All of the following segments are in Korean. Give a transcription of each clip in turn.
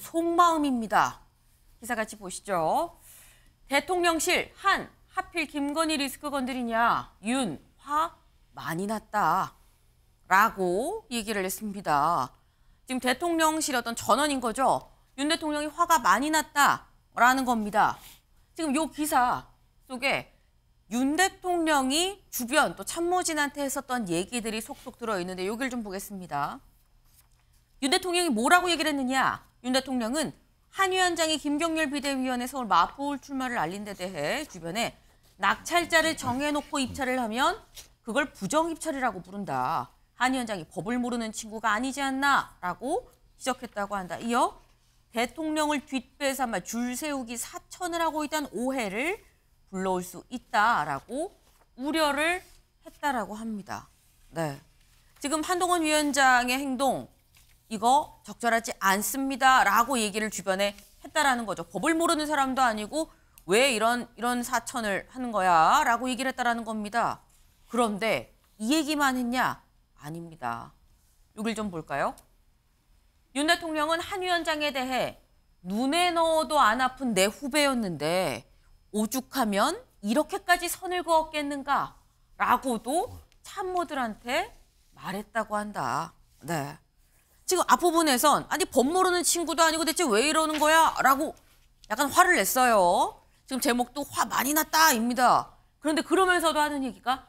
속마음입니다. 기사 같이 보시죠. 대통령실 하필 김건희 리스크 건드리냐. 윤, 화 많이 났다. 라고 얘기를 했습니다. 지금 대통령실 어떤 전원인 거죠. 윤 대통령이 화가 많이 났다라는 겁니다. 지금 요 기사 속에 윤 대통령이 주변 또 참모진한테 했었던 얘기들이 속속 들어있는데 여기를 좀 보겠습니다. 윤 대통령이 뭐라고 얘기를 했느냐. 윤 대통령은 한 위원장이 김경률 비대위원회 서울 마포울 출마를 알린 데 대해 주변에 낙찰자를 정해놓고 입찰을 하면 그걸 부정입찰이라고 부른다. 한 위원장이 법을 모르는 친구가 아니지 않나라고 지적했다고 한다. 이어 대통령을 뒷배삼아 줄 세우기 사천을 하고 있다는 오해를 불러올 수 있다라고 우려를 했다라고 합니다. 네, 지금 한동훈 위원장의 행동 이거 적절하지 않습니다라고 얘기를 주변에 했다라는 거죠. 법을 모르는 사람도 아니고 왜 이런 사천을 하는 거야라고 얘기를 했다라는 겁니다. 그런데 이 얘기만 했냐? 아닙니다. 여길 좀 볼까요? 윤 대통령은 한 위원장에 대해 눈에 넣어도 안 아픈 내 후배였는데 오죽하면 이렇게까지 선을 그었겠는가라고도 참모들한테 말했다고 한다. 네. 지금 앞부분에선 아니 법 모르는 친구도 아니고 대체 왜 이러는 거야? 라고 약간 화를 냈어요. 지금 제목도 화 많이 났다입니다. 그런데 그러면서도 하는 얘기가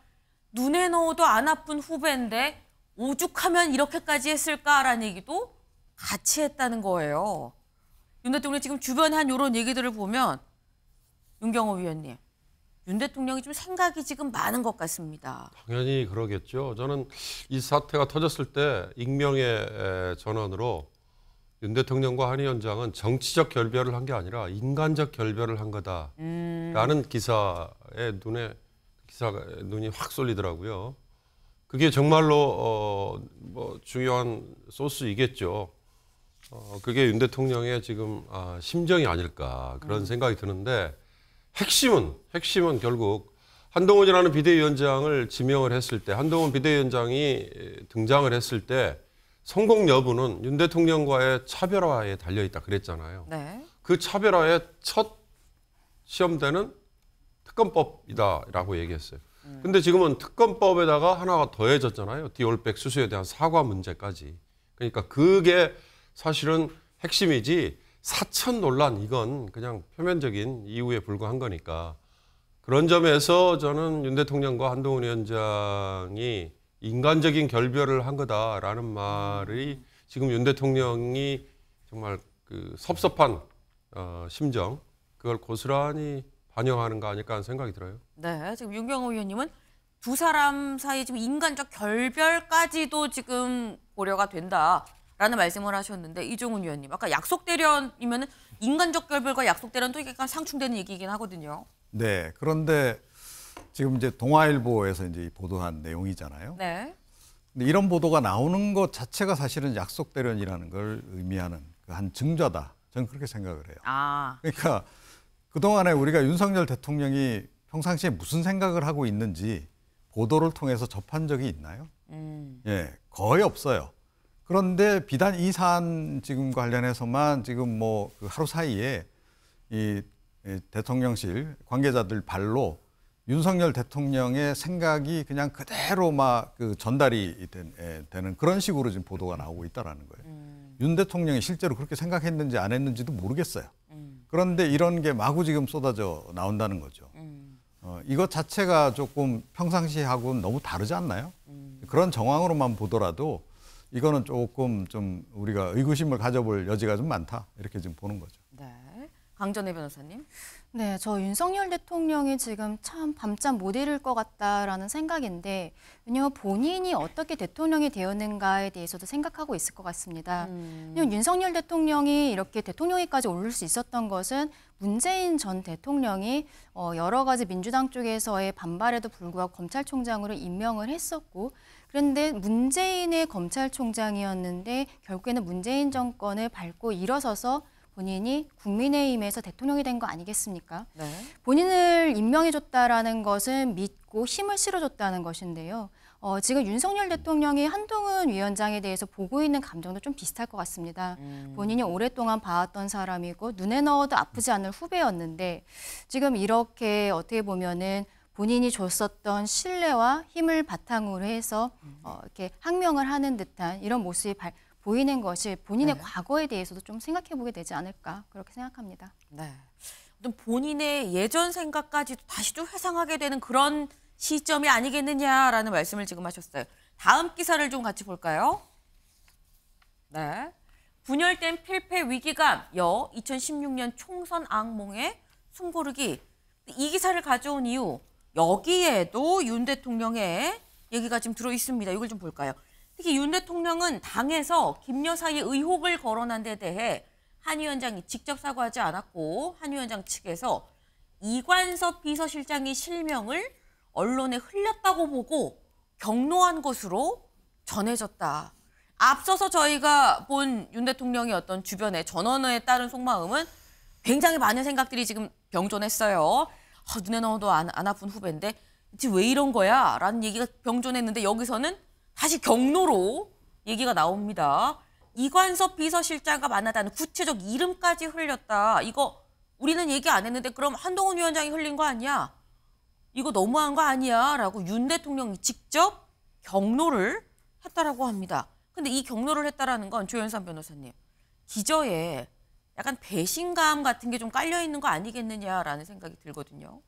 눈에 넣어도 안 아픈 후배인데 오죽하면 이렇게까지 했을까라는 얘기도 같이 했다는 거예요. 윤 대통령이 지금 주변에 한 이런 얘기들을 보면 윤경호 위원님, 윤 대통령이 좀 생각이 지금 많은 것 같습니다. 당연히 그러겠죠. 저는 이 사태가 터졌을 때 익명의 전원으로 윤 대통령과 한 위원장은 정치적 결별을 한 게 아니라 인간적 결별을 한 거다라는 기사에 눈이 확 쏠리더라고요. 그게 정말로 뭐 중요한 소스이겠죠. 그게 윤 대통령의 지금 심정이 아닐까 그런 생각이 드는데 핵심은 결국 한동훈이라는 비대위원장을 지명을 했을 때 한동훈 비대위원장이 등장을 했을 때 성공 여부는 윤 대통령과의 차별화에 달려있다 그랬잖아요. 네. 그 차별화의 첫 시험대는 특검법이다라고 얘기했어요. 근데 지금은 특검법에다가 하나가 더해졌잖아요. 디올백 수수에 대한 사과 문제까지. 그러니까 그게 사실은 핵심이지 사천 논란 이건 그냥 표면적인 이유에 불과한 거니까 그런 점에서 저는 윤 대통령과 한동훈 위원장이 인간적인 결별을 한 거다라는 말이 지금 윤 대통령이 정말 그 섭섭한 심정 그걸 고스란히 반영하는 거 아닐까 하는 생각이 들어요. 네, 지금 윤경호 의원님은 두 사람 사이 지금 인간적 결별까지도 지금 고려가 된다라는 말씀을 하셨는데 이종훈 의원님, 아까 약속 대련이면은 인간적 결별과 약속 대련 또 약간 상충되는 얘기이긴 하거든요. 네, 그런데 지금 이제 동아일보에서 이제 보도한 내용이잖아요. 네. 근데 이런 보도가 나오는 것 자체가 사실은 약속 대련이라는 걸 의미하는 그 한 증거다. 저는 그렇게 생각을 해요. 그러니까 그동안에 우리가 윤석열 대통령이 평상시에 무슨 생각을 하고 있는지 보도를 통해서 접한 적이 있나요? 예, 거의 없어요. 그런데 비단 이 사안 지금 관련해서만 지금 뭐 그 하루 사이에 이 대통령실 관계자들 발로 윤석열 대통령의 생각이 그냥 그대로 막 그 전달이 되는 그런 식으로 지금 보도가 나오고 있다라는 거예요. 윤 대통령이 실제로 그렇게 생각했는지 안 했는지도 모르겠어요. 그런데 이런 게 마구 지금 쏟아져 나온다는 거죠. 이것 자체가 조금 평상시하고는 너무 다르지 않나요? 그런 정황으로만 보더라도 이거는 조금 좀 우리가 의구심을 가져볼 여지가 좀 많다. 이렇게 지금 보는 거죠. 네. 강전혜 변호사님. 네, 저 윤석열 대통령이 지금 참 밤잠 못 이룰 것 같다라는 생각인데 왜냐하면 본인이 어떻게 대통령이 되었는가에 대해서도 생각하고 있을 것 같습니다. 왜냐하면 윤석열 대통령이 이렇게 대통령위까지 오를 수 있었던 것은 문재인 전 대통령이 여러 가지 민주당 쪽에서의 반발에도 불구하고 검찰총장으로 임명을 했었고 그런데 문재인의 검찰총장이었는데 결국에는 문재인 정권을 밟고 일어서서 본인이 국민의힘에서 대통령이 된 거 아니겠습니까? 네. 본인을 임명해줬다라는 것은 믿고 힘을 실어줬다는 것인데요. 지금 윤석열 대통령이 한동훈 위원장에 대해서 보고 있는 감정도 좀 비슷할 것 같습니다. 본인이 오랫동안 봐왔던 사람이고 눈에 넣어도 아프지 않을 후배였는데 지금 이렇게 어떻게 보면은 본인이 줬었던 신뢰와 힘을 바탕으로 해서 이렇게 항명을 하는 듯한 이런 모습이 보이는 것이 본인의 네. 과거에 대해서도 좀 생각해 보게 되지 않을까 그렇게 생각합니다. 네. 어떤 본인의 예전 생각까지도 다시 좀 회상하게 되는 그런 시점이 아니겠느냐라는 말씀을 지금 하셨어요. 다음 기사를 좀 같이 볼까요? 네. 분열된 필패 위기감, 2016년 총선 악몽에 숨고르기. 이 기사를 가져온 이유, 여기에도 윤 대통령의 얘기가 지금 들어 있습니다. 이걸 좀 볼까요? 특히 윤 대통령은 당에서 김 여사의 의혹을 거론한 데 대해 한 위원장이 직접 사과하지 않았고 한 위원장 측에서 이관섭 비서실장의 실명을 언론에 흘렸다고 보고 경로한 것으로 전해졌다. 앞서서 저희가 본 윤 대통령의 어떤 주변의 전언에 따른 속마음은 굉장히 많은 생각들이 지금 병존했어요. 눈에 넣어도 안 아픈 후배인데 지금 왜 이런 거야? 라는 얘기가 병존했는데 여기서는 다시 경로로 얘기가 나옵니다. 이관섭 비서실장과 만나다는 구체적 이름까지 흘렸다. 이거 우리는 얘기 안 했는데 그럼 한동훈 위원장이 흘린 거 아니야? 이거 너무한 거 아니야? 라고 윤 대통령이 직접 경로를 했다라고 합니다. 근데 이 경로를 했다라는 건 조현선 변호사님, 기저에 약간 배신감 같은 게 좀 깔려 있는 거 아니겠느냐라는 생각이 들거든요.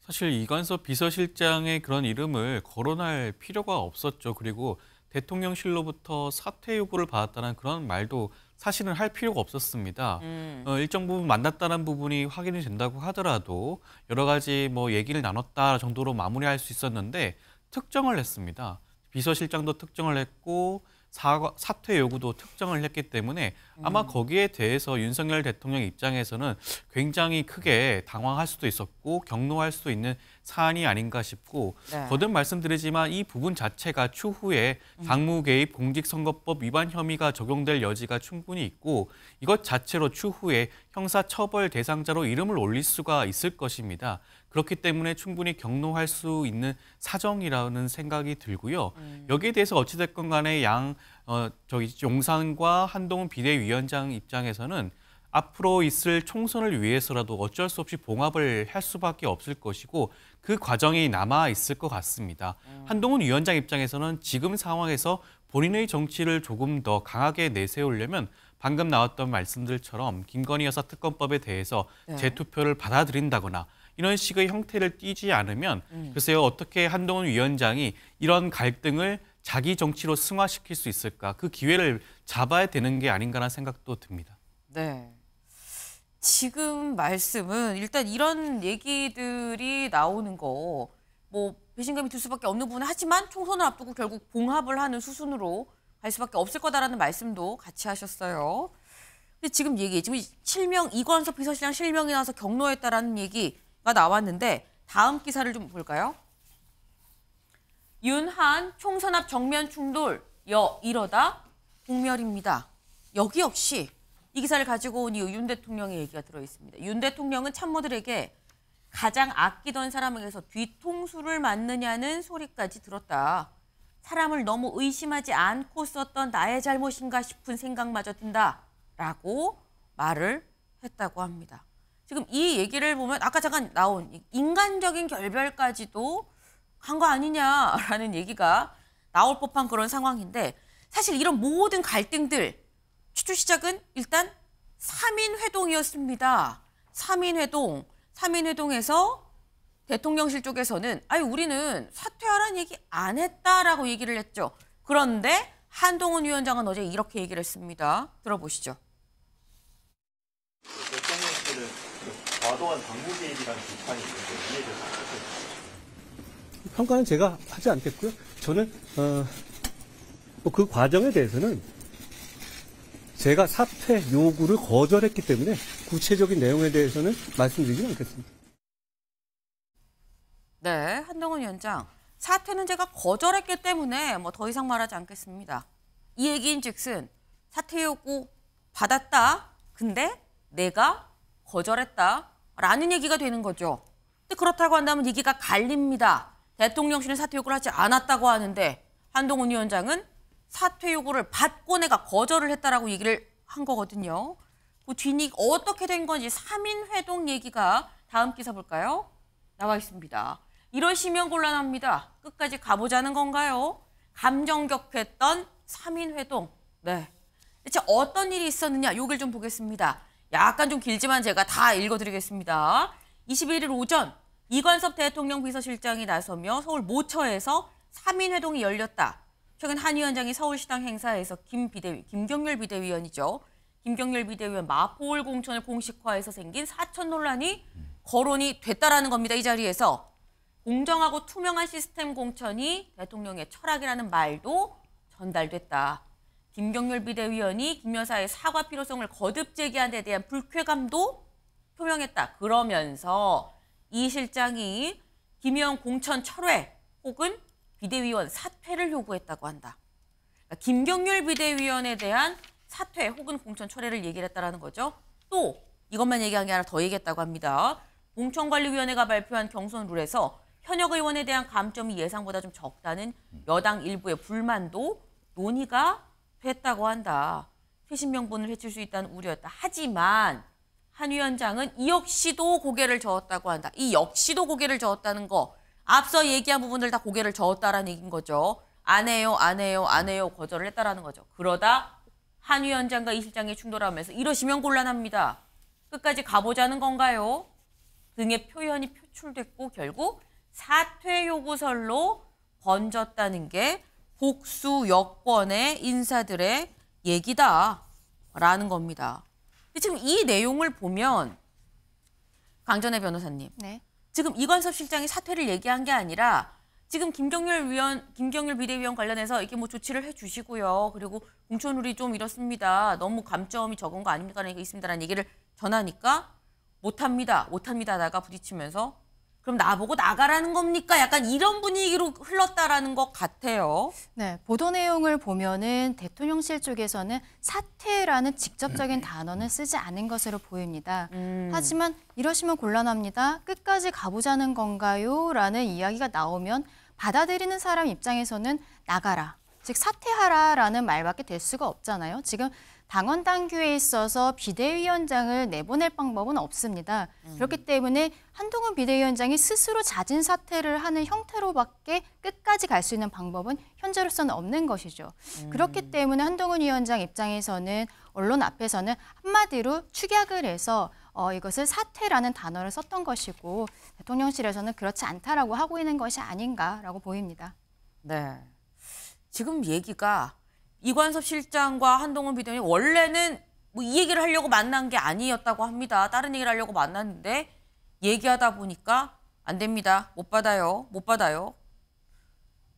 사실 이관섭 비서실장의 그런 이름을 거론할 필요가 없었죠. 그리고 대통령실로부터 사퇴 요구를 받았다는 그런 말도 사실은 할 필요가 없었습니다. 일정 부분 만났다는 부분이 확인이 된다고 하더라도 여러 가지 뭐 얘기를 나눴다 정도로 마무리할 수 있었는데 특정을 했습니다. 비서실장도 특정을 했고 사퇴 요구도 특정을 했기 때문에 아마 거기에 대해서 윤석열 대통령 입장에서는 굉장히 크게 당황할 수도 있었고 경로할 수도 있는 사안이 아닌가 싶고 네. 거듭 말씀드리지만 이 부분 자체가 추후에 당무 개입 공직선거법 위반 혐의가 적용될 여지가 충분히 있고 이것 자체로 추후에 형사처벌 대상자로 이름을 올릴 수가 있을 것입니다. 그렇기 때문에 충분히 경로할 수 있는 사정이라는 생각이 들고요. 여기에 대해서 어찌됐건 간에 용산과 한동훈 비대위원장 입장에서는 앞으로 있을 총선을 위해서라도 어쩔 수 없이 봉합을 할 수밖에 없을 것이고 그 과정이 남아 있을 것 같습니다. 한동훈 위원장 입장에서는 지금 상황에서 본인의 정치를 조금 더 강하게 내세우려면 방금 나왔던 말씀들처럼 김건희 여사 특검법에 대해서 재투표를 받아들인다거나 이런 식의 형태를 띠지 않으면 글쎄요 어떻게 한동훈 위원장이 이런 갈등을 자기 정치로 승화시킬 수 있을까? 그 기회를 잡아야 되는 게 아닌가라는 생각도 듭니다. 네. 지금 말씀은 일단 이런 얘기들이 나오는 거 뭐 배신감이 들 수밖에 없는 부분은 하지만 총선을 앞두고 결국 봉합을 하는 수순으로 갈 수밖에 없을 거다라는 말씀도 같이 하셨어요. 근데 지금 실명 이관섭 비서실장 실명이 나와서 경로했다라는 얘기가 나왔는데 다음 기사를 좀 볼까요? 윤한 총선 앞 정면 충돌 이러다 국멸입니다. 여기 역시 이 기사를 가지고 온 이후 윤 대통령의 얘기가 들어있습니다. 윤 대통령은 참모들에게 가장 아끼던 사람에게서 뒤통수를 맞느냐는 소리까지 들었다. 사람을 너무 의심하지 않고 썼던 나의 잘못인가 싶은 생각마저 든다라고 말을 했다고 합니다. 지금 이 얘기를 보면 아까 잠깐 나온 인간적인 결별까지도 간 거 아니냐라는 얘기가 나올 법한 그런 상황인데 사실 이런 모든 갈등들 최초 시작은 일단 3인 회동이었습니다. 3인 회동에서 대통령실 쪽에서는 우리는 사퇴하라는 얘기 안 했다라고 얘기를 했죠. 그런데 한동훈 위원장은 어제 이렇게 얘기를 했습니다. 들어보시죠. 대통령실은 과도한 당무 개입이라는 비판이 있는데 이에 대해서 평가는 제가 하지 않겠고요. 저는 그 과정에 대해서는 제가 사퇴 요구를 거절했기 때문에 구체적인 내용에 대해서는 말씀드리지 않겠습니다. 네, 한동훈 위원장. 사퇴는 제가 거절했기 때문에 더 이상 말하지 않겠습니다. 이 얘기인즉슨 사퇴 요구 받았다. 근데 내가 거절했다. 라는 얘기가 되는 거죠. 근데 그렇다고 한다면 얘기가 갈립니다. 대통령실은 사퇴 요구를 하지 않았다고 하는데 한동훈 위원장은 사퇴 요구를 받고 내가 거절을 했다라고 얘기를 한 거거든요. 그 뒷얘기 어떻게 된 건지 3인 회동 얘기가 다음 기사 볼까요? 나와 있습니다. 이러시면 곤란합니다. 끝까지 가보자는 건가요? 감정 격했던 3인 회동. 네. 대체 어떤 일이 있었느냐? 요걸 좀 보겠습니다. 약간 좀 길지만 제가 다 읽어드리겠습니다. 21일 오전 이관섭 대통령 비서실장이 나서며 서울 모처에서 3인 회동이 열렸다. 최근 한 위원장이 서울시당 행사에서 김경률 비대위원이죠. 김경률 비대위원 마포홀 공천을 공식화해서 생긴 사천 논란이 거론이 됐다라는 겁니다. 이 자리에서 공정하고 투명한 시스템 공천이 대통령의 철학이라는 말도 전달됐다. 김경률 비대위원이 김 여사의 사과 필요성을 거듭 제기한 데 대한 불쾌감도 표명했다. 그러면서 이 실장이 김 의원 공천 철회 혹은 비대위원 사퇴를 요구했다고 한다. 그러니까 김경률 비대위원에 대한 사퇴 혹은 공천 철회를 얘기를 했다는 거죠. 또 이것만 얘기한 게 아니라 더 얘기했다고 합니다. 공천관리위원회가 발표한 경선 룰에서 현역 의원에 대한 감점이 예상보다 좀 적다는 여당 일부의 불만도 논의가 됐다고 한다. 퇴신 명분을 해칠 수 있다는 우려였다. 하지만 한 위원장은 이 역시도 고개를 저었다고 한다. 이 역시도 고개를 저었다는 거. 앞서 얘기한 부분들 다 고개를 저었다라는 얘기인 거죠. 안 해요, 안 해요, 안 해요 거절을 했다라는 거죠. 그러다 한 위원장과 이 실장이 충돌하면서 이러시면 곤란합니다. 끝까지 가보자는 건가요? 등의 표현이 표출됐고 결국 사퇴 요구설로 번졌다는 게 복수 여권의 인사들의 얘기다라는 겁니다. 근데 지금 이 내용을 보면 강전혜 변호사님, 네. 지금 이관섭 실장이 사퇴를 얘기한 게 아니라 지금 김경률 비대위원 관련해서 이렇게 뭐 조치를 해주시고요. 그리고 공천룰이 좀 이렇습니다. 너무 감점이 적은 거 아닙니까? 라는 게 있습니다라는 얘기를 전하니까 못합니다 하다가 부딪히면서 그럼 나보고 나가라는 겁니까? 약간 이런 분위기로 흘렀다라는 것 같아요. 네, 보도 내용을 보면은 대통령실 쪽에서는 사퇴라는 직접적인 단어는 쓰지 않은 것으로 보입니다. 하지만 이러시면 곤란합니다. 끝까지 가보자는 건가요? 라는 이야기가 나오면 받아들이는 사람 입장에서는 나가라, 즉 사퇴하라라는 말밖에 될 수가 없잖아요. 지금 당원 당규에 있어서 비대위원장을 내보낼 방법은 없습니다. 그렇기 때문에 한동훈 비대위원장이 스스로 자진 사퇴를 하는 형태로밖에 끝까지 갈 수 있는 방법은 현재로서는 없는 것이죠. 그렇기 때문에 한동훈 위원장 입장에서는 언론 앞에서는 한마디로 축약을 해서 이것을 사퇴라는 단어를 썼던 것이고 대통령실에서는 그렇지 않다라고 하고 있는 것이 아닌가라고 보입니다. 네, 지금 얘기가 이관섭 실장과 한동훈 비대위원이 원래는 뭐 이 얘기를 하려고 만난 게 아니었다고 합니다. 다른 얘기를 하려고 만났는데 얘기하다 보니까 안 됩니다. 못 받아요.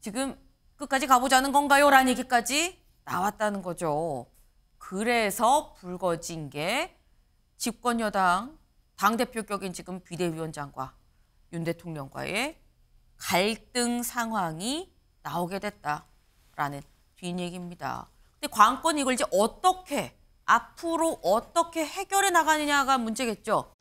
지금 끝까지 가보자는 건가요? 라는 얘기까지 나왔다는 거죠. 그래서 불거진 게 집권 여당 당대표격인 지금 비대위원장과 윤 대통령과의 갈등 상황이 나오게 됐다라는 뒷얘기입니다. 근데 관건이 이걸 이제 앞으로 어떻게 해결해 나가느냐가 문제겠죠.